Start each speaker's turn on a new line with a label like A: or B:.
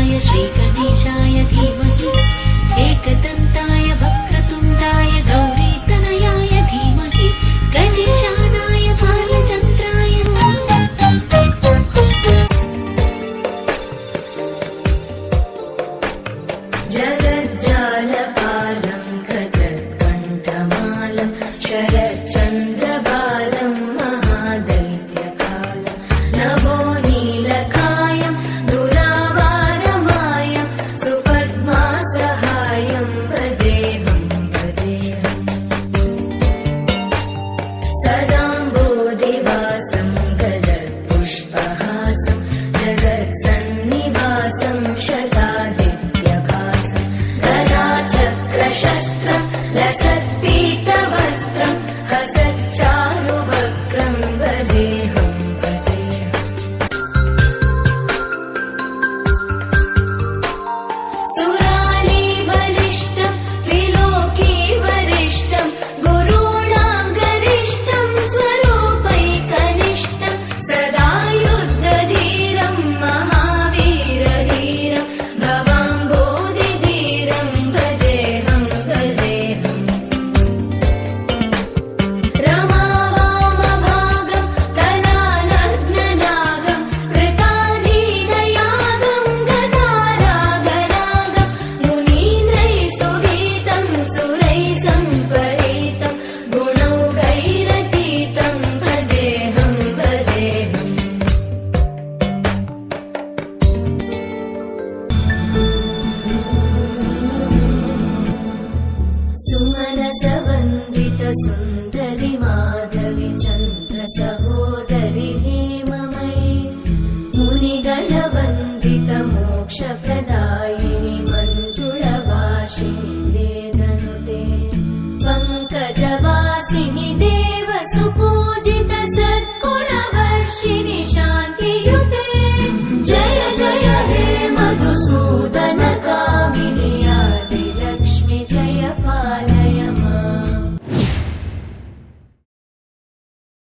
A: श्रीगणेशाय धीमहि एकदन्ताय वक्रतुण्डाय गौरीतनयाय धीमहि गजेशानाय बालचन्द्राय जगज्जालपालं गजत्कण्ठमालं शरच्चन्द्रबालं महादैत्यकालं नभो नीलकायं सदाम्बोधिवासं गदत्पुष्पहासं जगत्सन्निवासं शतादित्यभासं गदाचक्रशस्त्रं लसत्पीतवस्त्रं हसच्चारुवक्त्रं भजेऽहं भजेऽहम् सुरालीबलिष्ठं त्रिलोकीवरिष्ठं सदा युद्धधीरं महावीरधीरं भवाम्बोधिधीरं भजेऽहं भजेऽहम् रमावामभागं कलानग्ननागं कृताधीनयागं गतारागरागं मुनीन्द्रैः सुगीतं सुरैः सम्परीतं गुणौघैरतीतं भजेऽहं सुमनसवन्दित सुन्दरि माधवि चन्द्र सहोदरि हेममयि मुनिगणवन्दित मोक्षप्रद